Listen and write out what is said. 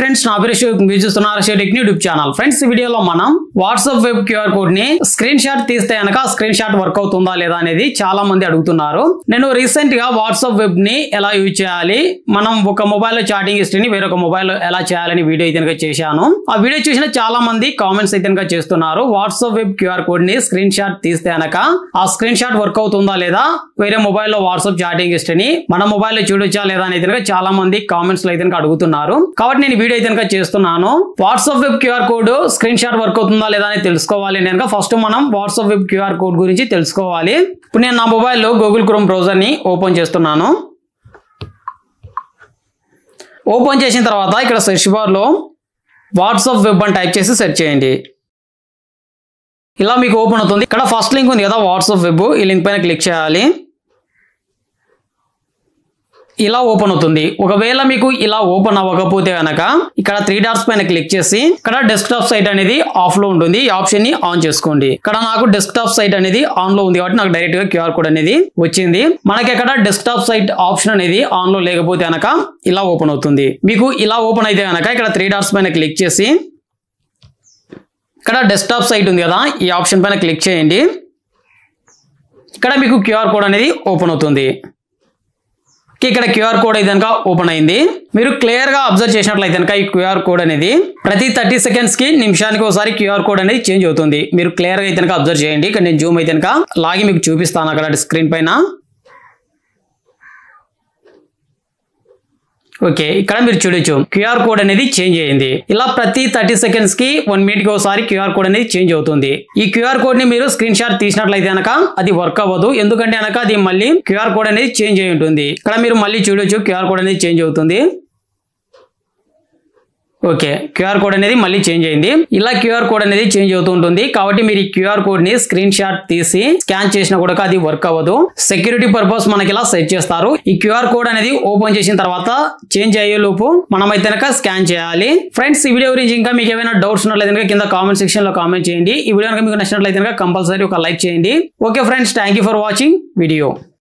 Friends, నా పేరు శివ. మీరు చూస్తున్నారు Shiva tech YouTube channel. Friends, ఈ వీడియోలో మనం వాట్సాప్ వెబ్ క్యూఆర్ కోడ్ ని స్క్రీన్ షాట్ తీస్తే కనుక స్క్రీన్ షాట్ వర్క్ అవుతుందా లేదా అనేది చాలా మంది అడుగుతున్నారు. నేను రీసెంట్ గా వాట్సాప్ వెబ్ ని ఎలా యూజ్ చేయాలి, మనం ఒక మొబైల్ లో చాటింగ్ హిస్టరీని వేరొక మొబైల్ లో ఎలా చేయాలని వీడియో అయితే చేశాను. ఆ వీడియో చూసిన చాలా మంది కామెంట్స్ అయితే చేస్తున్నారు. వాట్సాప్ వెబ్ క్యూఆర్ కోడ్ ని స్క్రీన్ షాట్ తీస్తే కనుక ఆ స్క్రీన్ షాట్ వర్క్ అవుతుందా లేదా, వేరే మొబైల్ లో వాట్సాప్ చాటింగ్ హిస్టరీని మన మొబైల్ లో చూడొచ్చా లేదా అనేది చాలా మంది కామెంట్స్ లో అయితే అడుగుతున్నారు. కాబట్టి నేను వీడియో అయితే చేస్తున్నాను. WhatsApp web QR code screen shot work అవుతుందా లేదా అని తెలుసుకోవాలి అంటే ఫస్ట్ మనం వాట్సాప్ వెబ్ క్యూఆర్ కోడ్ గురించి తెలుసుకోవాలి. ఇప్పుడు నేను నా మొబైల్లో గూగుల్ క్రోమ్ బ్రౌజర్ ని ఓపెన్ చేస్తున్నాను. ఓపెన్ చేసిన తర్వాత ఇక్కడ సెర్చ్ బార్ లో వాట్సాప్ వెబ్ అని టైప్ చేసి సెర్చ్ చేయండి. ఇలా మీకు ఓపెన్ అవుతుంది. ఇక్కడ ఫస్ట్ లింక్ ఉంది కదా వాట్సాప్ వెబ్, ఈ లింక్ పైన క్లిక్ చేయాలి. ఇలా ఓపెన్ అవుతుంది. ఒకవేళ మీకు ఇలా ఓపెన్ అవ్వకపోతే కనుక ఇక్కడ 3 డాట్స్ పైన క్లిక్ చేసి ఇక్కడ డెస్క్టాప్ సైట్ అనేది ఆఫ్ లో ఉంటుంది. ఈ ఆప్షన్ ని ఆన్ చేసుకోండి. ఇక్కడ నాకు డెస్క్టాప్ సైట్ అనేది ఆన్ లో ఉంది కాబట్టి నాకు డైరెక్ట్ గా క్యూఆర్ కోడ్ అనేది వచ్చింది. మనకి ఇక్కడ డెస్క్టాప్ సైట్ ఆప్షన్ అనేది ఆన్ లో లేకపోతే కనుక ఇలా ఓపెన్ అవుతుంది. మీకు ఇలా ఓపెన్ అయితే కనుక ఇక్కడ 3 డాట్స్ పైన క్లిక్ చేసి ఇక్కడ డెస్క్టాప్ సైట్ ఉంది కదా, ఈ ఆప్షన్ పైన క్లిక్ చేయండి. ఇక్కడ మీకు క్యూఆర్ కోడ్ అనేది ఓపెన్ అవుతుంది. ఇక్కడ క్యూఆర్ కోడ్ అయితే కనుక ఓపెన్ అయింది. మీరు క్లియర్ గా అబ్జర్వ్ చేసినట్లయితే కనుక ఈ క్యూఆర్ కోడ్ అనేది ప్రతి 30 సెకండ్స్ కి నిమిషానికి ఒకసారి క్యూఆర్ కోడ్ అనేది చేంజ్ అవుతుంది. మీరు క్లియర్ గా అయితే కనుక అబ్జర్వ్ చేయండి. ఇక్కడ నేను జూమ్ అయితే కనుక లాగి మీకు చూపిస్తాను అక్కడ స్క్రీన్ పైన. ఓకే, ఇక్కడ మీరు చూడొచ్చు క్యూఆర్ కోడ్ అనేది చేంజ్ అయ్యింది. ఇలా ప్రతి 30 సెకండ్స్ కి 1 మినిట్ కి ఒకసారి క్యూఆర్ కోడ్ అనేది చేంజ్ అవుతుంది. ఈ క్యూఆర్ కోడ్ ని మీరు స్క్రీన్ షాట్ తీసినట్లయితే కనుక అది వర్క్ అవ్వదు. ఎందుకంటే కనుక అది మళ్ళీ క్యూఆర్ కోడ్ అనేది చేంజ్ అయి ఉంటుంది. ఇక్కడ మీరు మళ్ళీ చూడొచ్చు క్యూఆర్ కోడ్ అనేది చేంజ్ అవుతుంది. ఓకే, క్యూఆర్ కోడ్ అనేది మళ్ళీ చేంజ్ అయింది. ఇలా క్యూఆర్ కోడ్ అనేది చేంజ్ అవుతూ ఉంటుంది. కాబట్టి మీరు ఈ క్యూఆర్ కోడ్ ని స్క్రీన్ షాట్ తీసి స్కాన్ చేసినా కూడా అది వర్క్ అవ్వదు. సెక్యూరిటీ పర్పస్ మనకి ఇలా సెట్ చేస్తారు. ఈ క్యూఆర్ కోడ్ అనేది ఓపెన్ చేసిన తర్వాత చేంజ్ అయ్యే లోపు మనం అయితే కనుక స్కాన్ చేయాలి. ఫ్రెండ్స్, ఈ వీడియో గురించి ఇంకా మీకు ఏమైనా డౌట్స్ ఉన్నట్లయితే కింద కామెంట్ సెక్షన్ లో కామెంట్ చేయండి. ఈ వీడియో కనుక మీకు నచ్చినట్లయితే కంపల్సరీ ఒక లైక్ చేయండి. Okay friends, thank you for watching video.